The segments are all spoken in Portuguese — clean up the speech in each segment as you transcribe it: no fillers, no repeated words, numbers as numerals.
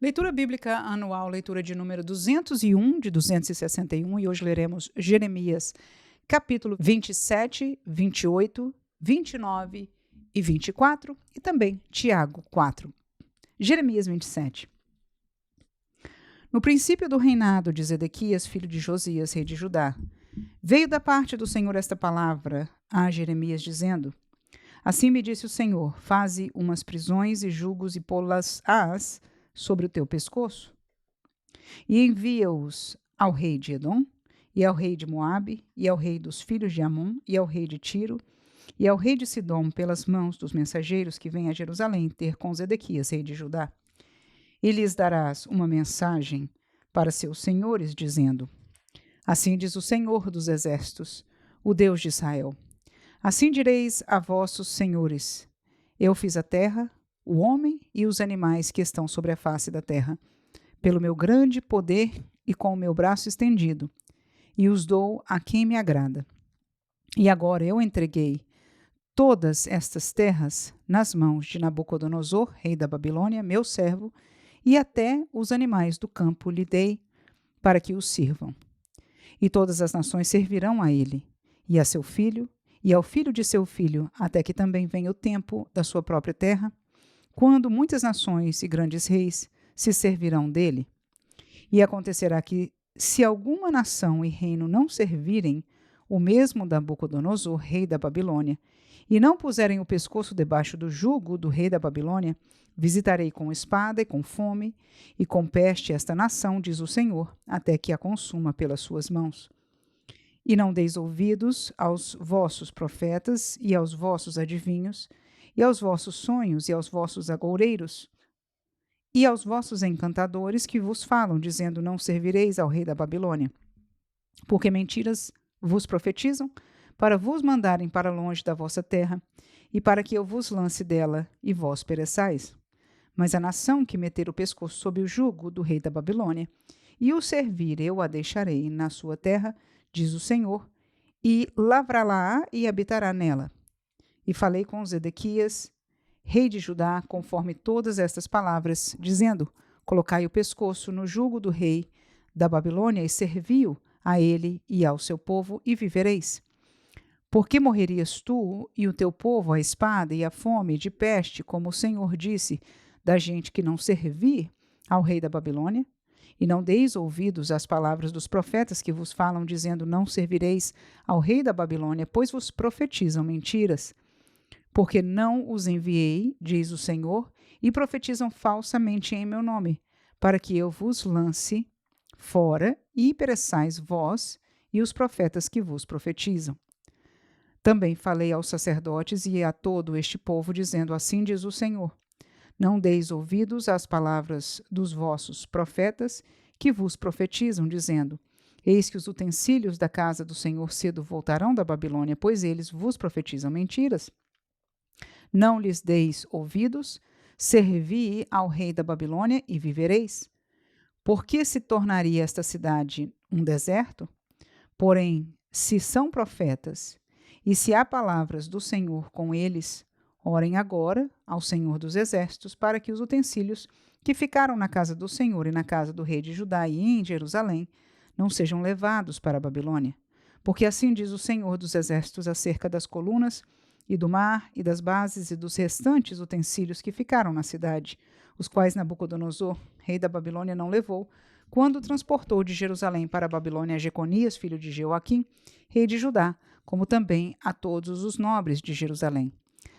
Leitura bíblica anual, leitura de número 201, de 261, e hoje leremos Jeremias, capítulo 27, 28, 29 e 24, e também Tiago 4. Jeremias 27. No princípio do reinado de Zedequias, filho de Josias, rei de Judá, veio da parte do Senhor esta palavra a Jeremias, dizendo: Assim me disse o Senhor: faze umas prisões e julgos e pô-las-ás sobre o teu pescoço, e envia-os ao rei de Edom, e ao rei de Moabe, e ao rei dos filhos de Amon, e ao rei de Tiro, e ao rei de Sidom, pelas mãos dos mensageiros que vêm a Jerusalém ter com Zedequias, rei de Judá. E lhes darás uma mensagem para seus senhores, dizendo: Assim diz o Senhor dos exércitos, o Deus de Israel: Assim direis a vossos senhores: Eu fiz a terra, o homem e os animais que estão sobre a face da terra, pelo meu grande poder e com o meu braço estendido, e os dou a quem me agrada. E agora eu entreguei todas estas terras nas mãos de Nabucodonosor, rei da Babilônia, meu servo, e até os animais do campo lhe dei para que os sirvam. E todas as nações servirão a ele, e a seu filho, e ao filho de seu filho, até que também venha o tempo da sua própria terra, quando muitas nações e grandes reis se servirão dele. E acontecerá que, se alguma nação e reino não servirem o mesmo Nabucodonosor, rei da Babilônia, e não puserem o pescoço debaixo do jugo do rei da Babilônia, visitarei com espada e com fome e com peste esta nação, diz o Senhor, até que a consuma pelas suas mãos. E não deis ouvidos aos vossos profetas e aos vossos adivinhos, e aos vossos sonhos e aos vossos agoureiros, e aos vossos encantadores que vos falam, dizendo: Não servireis ao rei da Babilônia. Porque mentiras vos profetizam, para vos mandarem para longe da vossa terra, e para que eu vos lance dela e vós pereçais. Mas a nação que meter o pescoço sob o jugo do rei da Babilônia, e o servir, eu a deixarei na sua terra, diz o Senhor, e lavrá-la-á e habitará nela. E falei com Zedequias, rei de Judá, conforme todas estas palavras, dizendo: Colocai o pescoço no jugo do rei da Babilônia e servi-o a ele e ao seu povo, e vivereis. Porque morrerias tu e o teu povo à espada e à fome e de peste, como o Senhor disse, da gente que não servir ao rei da Babilônia? E não deis ouvidos às palavras dos profetas que vos falam, dizendo: Não servireis ao rei da Babilônia, pois vos profetizam mentiras. Porque não os enviei, diz o Senhor, e profetizam falsamente em meu nome, para que eu vos lance fora e pereçais vós e os profetas que vos profetizam. Também falei aos sacerdotes e a todo este povo, dizendo: Assim diz o Senhor: Não deis ouvidos às palavras dos vossos profetas que vos profetizam, dizendo: Eis que os utensílios da casa do Senhor cedo voltarão da Babilônia, pois eles vos profetizam mentiras. Não lhes deis ouvidos, servi ao rei da Babilônia e vivereis. Por que se tornaria esta cidade um deserto? Porém, se são profetas, e se há palavras do Senhor com eles, orem agora ao Senhor dos Exércitos, para que os utensílios que ficaram na casa do Senhor e na casa do rei de Judá e em Jerusalém não sejam levados para a Babilônia. Porque assim diz o Senhor dos Exércitos acerca das colunas e do mar, e das bases, e dos restantes utensílios que ficaram na cidade, os quais Nabucodonosor, rei da Babilônia, não levou, quando transportou de Jerusalém para a Babilônia a Jeconias, filho de Jeoaquim, rei de Judá, como também a todos os nobres de Jerusalém.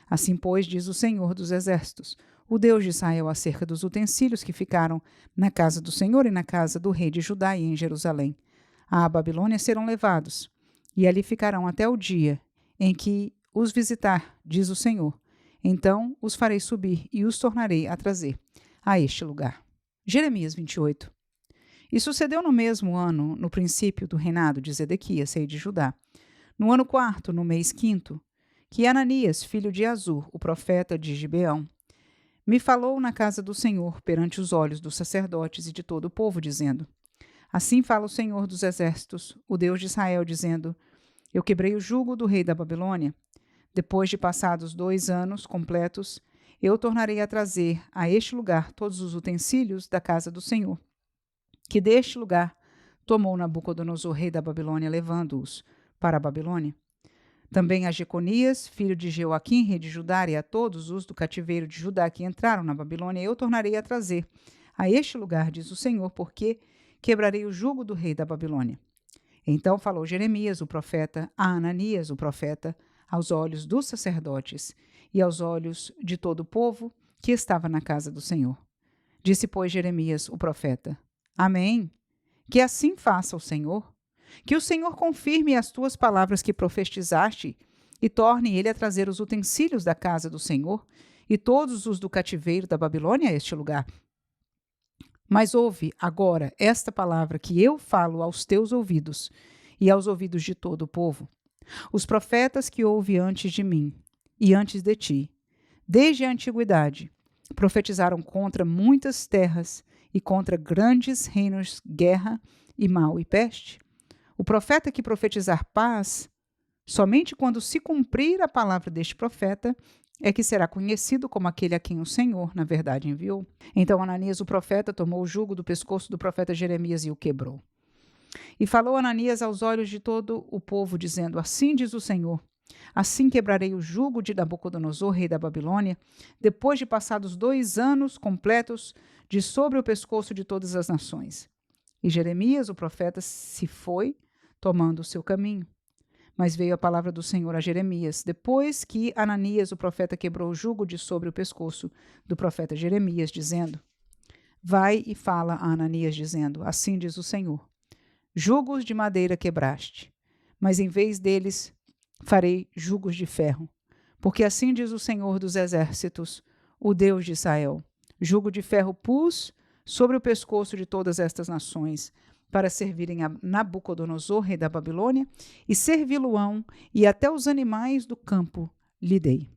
Assim, pois, diz o Senhor dos Exércitos, o Deus de Israel, acerca dos utensílios que ficaram na casa do Senhor e na casa do rei de Judá e em Jerusalém. À Babilônia serão levados, e ali ficarão até o dia em que os visitar, diz o Senhor. Então os farei subir e os tornarei a trazer a este lugar. Jeremias 28. E sucedeu no mesmo ano, no princípio do reinado de Zedequias, rei de Judá, no ano 4º, no mês 5º, que Ananias, filho de Azur, o profeta de Gibeão, me falou na casa do Senhor perante os olhos dos sacerdotes e de todo o povo, dizendo: Assim fala o Senhor dos Exércitos, o Deus de Israel, dizendo: Eu quebrei o jugo do rei da Babilônia. Depois de passados 2 anos completos, eu tornarei a trazer a este lugar todos os utensílios da casa do Senhor, que deste lugar tomou Nabucodonosor, rei da Babilônia, levando-os para a Babilônia. Também a Jeconias, filho de Jeoaquim, rei de Judá, e a todos os do cativeiro de Judá que entraram na Babilônia, eu tornarei a trazer a este lugar, diz o Senhor, porque quebrarei o jugo do rei da Babilônia. Então falou Jeremias, o profeta, a Ananias, o profeta, aos olhos dos sacerdotes e aos olhos de todo o povo que estava na casa do Senhor. Disse, pois, Jeremias, o profeta: Amém. Que assim faça o Senhor. Que o Senhor confirme as tuas palavras que profetizaste e torne ele a trazer os utensílios da casa do Senhor e todos os do cativeiro da Babilônia a este lugar. Mas ouve agora esta palavra que eu falo aos teus ouvidos e aos ouvidos de todo o povo. Os profetas que houve antes de mim e antes de ti, desde a antiguidade, profetizaram contra muitas terras e contra grandes reinos, guerra e mal e peste. O profeta que profetizar paz, somente quando se cumprir a palavra deste profeta, é que será conhecido como aquele a quem o Senhor, na verdade, enviou. Então Ananias, o profeta, tomou o jugo do pescoço do profeta Jeremias e o quebrou. E falou Ananias aos olhos de todo o povo, dizendo: Assim diz o Senhor, assim quebrarei o jugo de Nabucodonosor, rei da Babilônia, depois de passados 2 anos completos de sobre o pescoço de todas as nações. E Jeremias, o profeta, se foi, tomando o seu caminho. Mas veio a palavra do Senhor a Jeremias, depois que Ananias, o profeta, quebrou o jugo de sobre o pescoço do profeta Jeremias, dizendo: Vai e fala a Ananias, dizendo: Assim diz o Senhor, jugos de madeira quebraste, mas em vez deles farei jugos de ferro. Porque assim diz o Senhor dos exércitos, o Deus de Israel: jugo de ferro pus sobre o pescoço de todas estas nações, para servirem a Nabucodonosor, rei da Babilônia, e servi-lo-ão, e até os animais do campo lhe dei.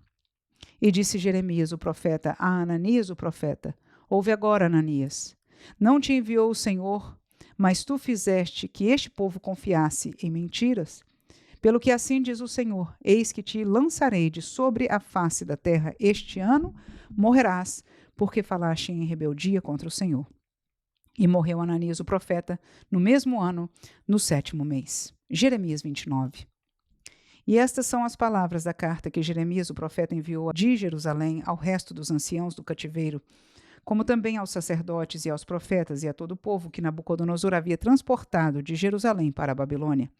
E disse Jeremias, o profeta, a Ananias, o profeta: Ouve agora, Ananias, não te enviou o Senhor, mas tu fizeste que este povo confiasse em mentiras? Pelo que assim diz o Senhor: Eis que te lançarei de sobre a face da terra este ano, morrerás, porque falaste em rebeldia contra o Senhor. E morreu Ananias, o profeta, no mesmo ano, no 7º mês. Jeremias 29. E estas são as palavras da carta que Jeremias, o profeta, enviou de Jerusalém ao resto dos anciãos do cativeiro, como também aos sacerdotes e aos profetas e a todo o povo que Nabucodonosor havia transportado de Jerusalém para a Babilônia.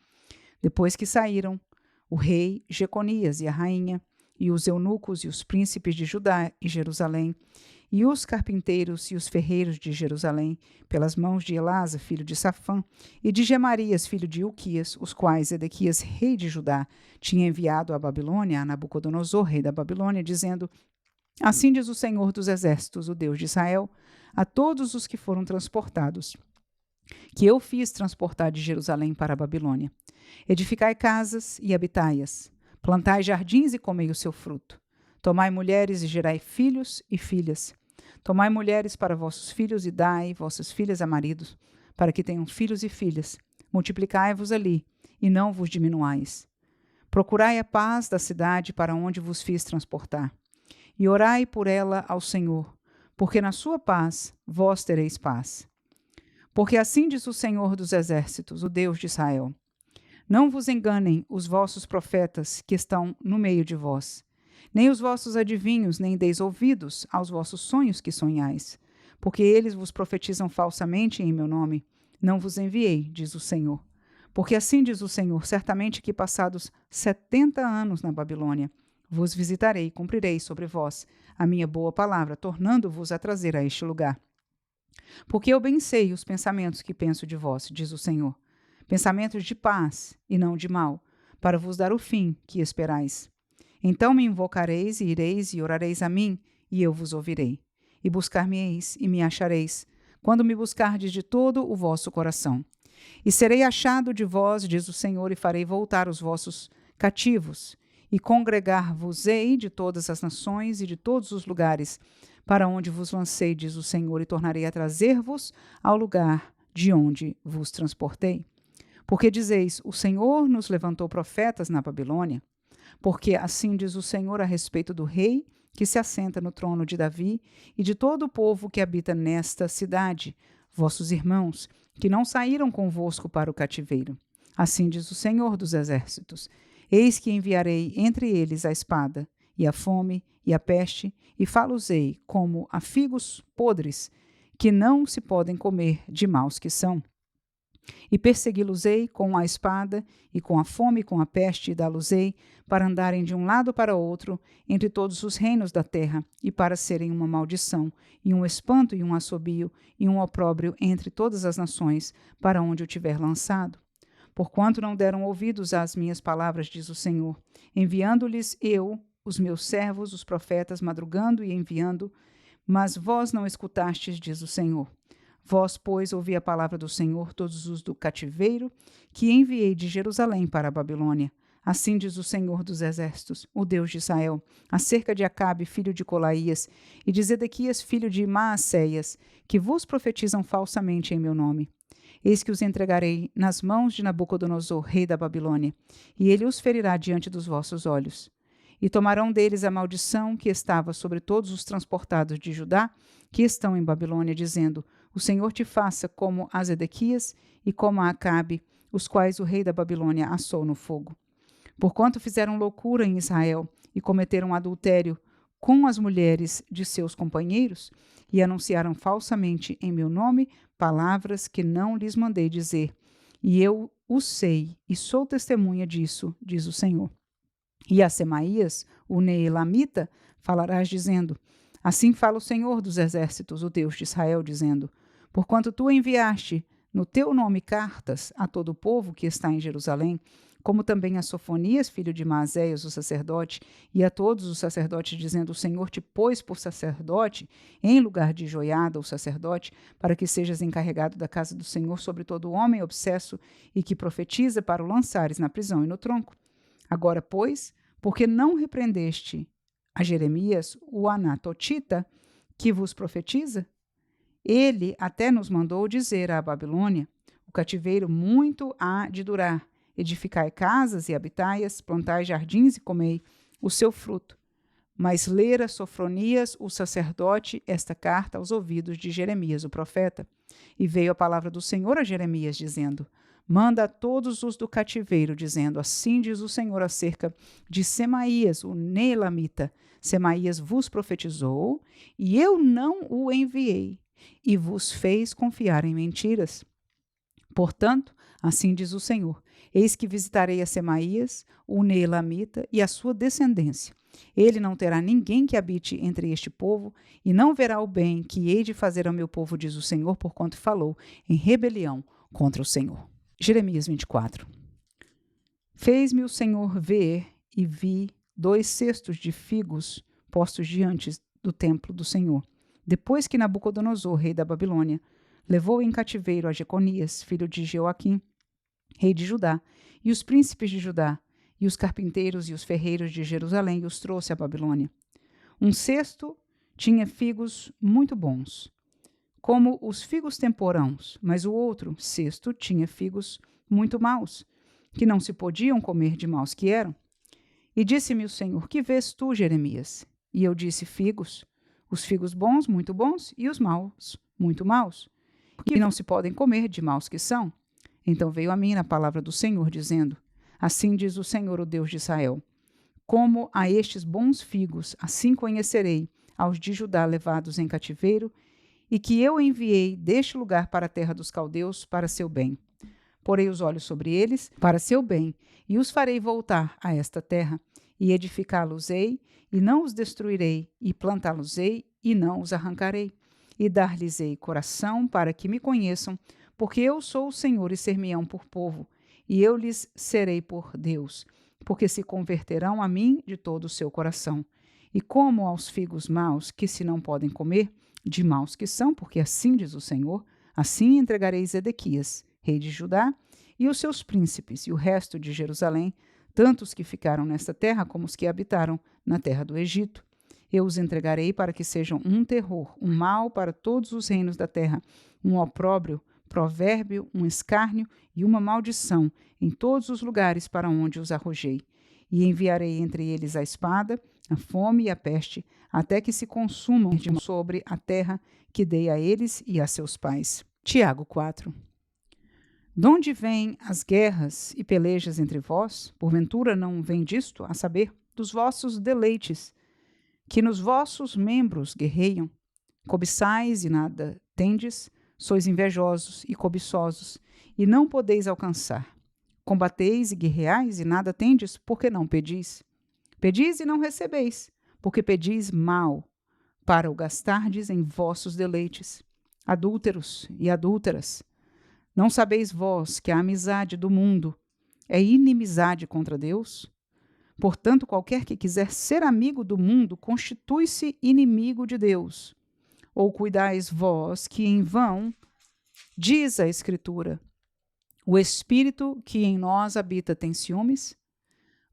Depois que saíram, o rei Jeconias e a rainha, e os eunucos e os príncipes de Judá e Jerusalém, e os carpinteiros e os ferreiros de Jerusalém, pelas mãos de Elasa, filho de Safã, e de Gemarias, filho de Ilquias, os quais Edequias, rei de Judá, tinha enviado à Babilônia, a Nabucodonosor, rei da Babilônia, dizendo: Assim diz o Senhor dos exércitos, o Deus de Israel, a todos os que foram transportados, que eu fiz transportar de Jerusalém para a Babilônia. Edificai casas e habitai-as, plantai jardins e comei o seu fruto. Tomai mulheres e gerai filhos e filhas. Tomai mulheres para vossos filhos e dai vossas filhas a maridos, para que tenham filhos e filhas. Multiplicai-vos ali, e não vos diminuais. Procurai a paz da cidade para onde vos fiz transportar, e orai por ela ao Senhor, porque na sua paz vós tereis paz. Porque assim diz o Senhor dos exércitos, o Deus de Israel: Não vos enganem os vossos profetas que estão no meio de vós, nem os vossos adivinhos, nem deis ouvidos aos vossos sonhos que sonhais, porque eles vos profetizam falsamente em meu nome. Não vos enviei, diz o Senhor. Porque assim diz o Senhor: certamente que passados 70 anos na Babilônia, vos visitarei e cumprirei sobre vós a minha boa palavra, tornando-vos a trazer a este lugar. Porque eu bem sei os pensamentos que penso de vós, diz o Senhor, pensamentos de paz e não de mal, para vos dar o fim que esperais. Então me invocareis e ireis e orareis a mim, e eu vos ouvirei. E buscar-me-eis e me achareis, quando me buscardes de todo o vosso coração. E serei achado de vós, diz o Senhor, e farei voltar os vossos cativos, e congregar-vos-ei de todas as nações e de todos os lugares, para onde vos lancei, diz o Senhor, e tornarei a trazer-vos ao lugar de onde vos transportei. Porque dizeis: o Senhor nos levantou profetas na Babilônia. Porque assim diz o Senhor a respeito do rei que se assenta no trono de Davi, e de todo o povo que habita nesta cidade, vossos irmãos, que não saíram convosco para o cativeiro. Assim diz o Senhor dos Exércitos: Eis que enviarei entre eles a espada, e a fome, e a peste, e falo-os-ei como a figos podres, que não se podem comer de maus que são. E persegui-los-ei com a espada, e com a fome e com a peste, e dá-los-ei, para andarem de um lado para outro, entre todos os reinos da terra, e para serem uma maldição, e um espanto, e um assobio, e um opróbrio entre todas as nações, para onde o tiver lançado. Porquanto não deram ouvidos às minhas palavras, diz o Senhor, enviando-lhes eu, os meus servos, os profetas, madrugando e enviando, mas vós não escutastes, diz o Senhor. Vós, pois, ouvi a palavra do Senhor, todos os do cativeiro, que enviei de Jerusalém para a Babilônia. Assim diz o Senhor dos Exércitos, o Deus de Israel, acerca de Acabe, filho de Colaías, e de Zedequias, filho de Maacéias, que vos profetizam falsamente em meu nome. Eis que os entregarei nas mãos de Nabucodonosor, rei da Babilônia, e ele os ferirá diante dos vossos olhos. E tomarão deles a maldição que estava sobre todos os transportados de Judá, que estão em Babilônia, dizendo: O Senhor te faça como a Zedequias e como a Acabe, os quais o rei da Babilônia assou no fogo. Porquanto fizeram loucura em Israel e cometeram adultério com as mulheres de seus companheiros, e anunciaram falsamente em meu nome palavras que não lhes mandei dizer. E eu o sei, e sou testemunha disso, diz o Senhor. E a Semaías, o Neelamita, falarás dizendo: Assim fala o Senhor dos Exércitos, o Deus de Israel, dizendo: Porquanto tu enviaste no teu nome cartas a todo o povo que está em Jerusalém, como também a Sofonias, filho de Maazéias, o sacerdote, e a todos os sacerdotes, dizendo: O Senhor te pôs por sacerdote, em lugar de Joiada, o sacerdote, para que sejas encarregado da casa do Senhor sobre todo homem obsesso e que profetiza, para o lançares na prisão e no tronco. Agora, pois, porque não repreendeste a Jeremias, o anatotita, que vos profetiza? Ele até nos mandou dizer à Babilônia: o cativeiro muito há de durar. Edificai casas e habitai-as, plantai jardins e comei o seu fruto. Mas lera Sofronias, o sacerdote, esta carta aos ouvidos de Jeremias, o profeta. E veio a palavra do Senhor a Jeremias, dizendo: Manda a todos os do cativeiro, dizendo: Assim diz o Senhor acerca de Semaías, o Neelamita. Semaías vos profetizou, e eu não o enviei, e vos fez confiar em mentiras. Portanto, assim diz o Senhor: Eis que visitarei a Semaías, o Neelamita, e a sua descendência. Ele não terá ninguém que habite entre este povo, e não verá o bem que hei de fazer ao meu povo, diz o Senhor, porquanto falou em rebelião contra o Senhor. Jeremias 24. Fez-me o Senhor ver, e vi 2 cestos de figos postos diante do templo do Senhor, depois que Nabucodonosor, rei da Babilônia, levou em cativeiro a Jeconias, filho de Jeoaquim, rei de Judá, e os príncipes de Judá, e os carpinteiros e os ferreiros de Jerusalém, e os trouxe à Babilônia. Um cesto tinha figos muito bons, como os figos temporãos, mas o outro cesto tinha figos muito maus, que não se podiam comer de maus que eram. E disse-me o Senhor: Que vês tu, Jeremias? E eu disse: Figos, os figos bons, muito bons, e os maus, muito maus, que não se podem comer de maus que são. Então veio a mim a palavra do Senhor, dizendo: Assim diz o Senhor, o Deus de Israel: Como a estes bons figos, assim conhecerei aos de Judá levados em cativeiro, e que eu enviei deste lugar para a terra dos caldeus para seu bem. Porei os olhos sobre eles para seu bem, e os farei voltar a esta terra, e edificá-los-ei, e não os destruirei, e plantá-los-ei, e não os arrancarei, e dar-lhes-ei coração para que me conheçam, porque eu sou o Senhor, e ser-me-ão por povo, e eu lhes serei por Deus, porque se converterão a mim de todo o seu coração. E como aos figos maus, que se não podem comer, de maus que são, porque assim diz o Senhor, assim entregarei Zedequias, rei de Judá, e os seus príncipes, e o resto de Jerusalém, tanto os que ficaram nesta terra como os que habitaram na terra do Egito. Eu os entregarei para que sejam um terror, um mal para todos os reinos da terra, um opróbrio, provérbio, um escárnio e uma maldição em todos os lugares para onde os arrojei. E enviarei entre eles a espada, a fome e a peste, até que se consumam sobre a terra que dei a eles e a seus pais. Tiago 4. De onde vêm as guerras e pelejas entre vós? Porventura não vem disto, a saber, dos vossos deleites, que nos vossos membros guerreiam? Cobiçais e nada tendes, sois invejosos e cobiçosos, e não podeis alcançar. Combateis e guerreais e nada tendes, porque não pedis. Pedis e não recebeis, porque pedis mal, para o gastardes em vossos deleites. Adúlteros e adúlteras, não sabeis vós que a amizade do mundo é inimizade contra Deus? Portanto, qualquer que quiser ser amigo do mundo constitui-se inimigo de Deus. Ou cuidais vós que em vão, diz a Escritura, o Espírito que em nós habita tem ciúmes?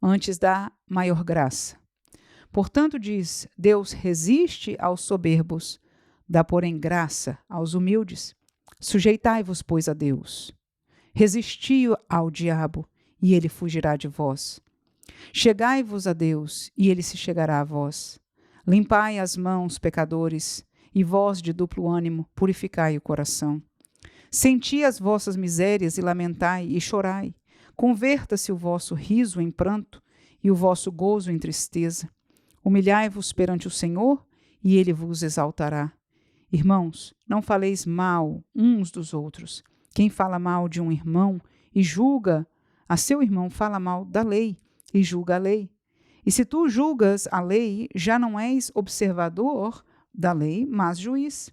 Antes dá maior graça. Portanto, diz, Deus resiste aos soberbos, dá, porém, graça aos humildes. Sujeitai-vos, pois, a Deus. Resisti ao diabo, e ele fugirá de vós. Chegai-vos a Deus, e ele se chegará a vós. Limpai as mãos, pecadores, e vós de duplo ânimo, purificai o coração. Senti as vossas misérias e lamentai e chorai. Converta-se o vosso riso em pranto e o vosso gozo em tristeza. Humilhai-vos perante o Senhor, e ele vos exaltará. Irmãos, não faleis mal uns dos outros. Quem fala mal de um irmão e julga a seu irmão, fala mal da lei e julga a lei. E se tu julgas a lei, já não és observador da lei, mas juiz.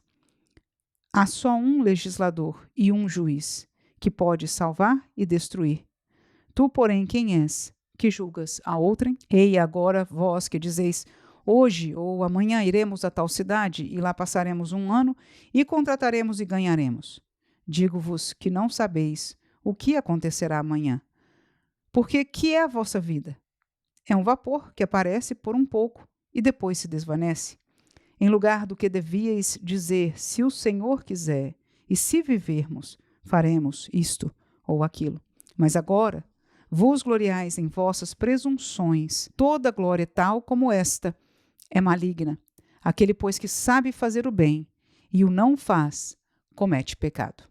Há só um legislador e um juiz, que pode salvar e destruir. Tu, porém, quem és, que julgas a outrem? Ei, agora vós que dizeis, hoje ou amanhã iremos a tal cidade, e lá passaremos um ano, e contrataremos e ganharemos. Digo-vos que não sabeis o que acontecerá amanhã. Porque que é a vossa vida? É um vapor que aparece por um pouco e depois se desvanece. Em lugar do que devíeis dizer, se o Senhor quiser, e se vivermos, faremos isto ou aquilo. Mas agora vos gloriais em vossas presunções. Toda glória tal como esta é maligna. Aquele, pois, que sabe fazer o bem e o não faz, comete pecado.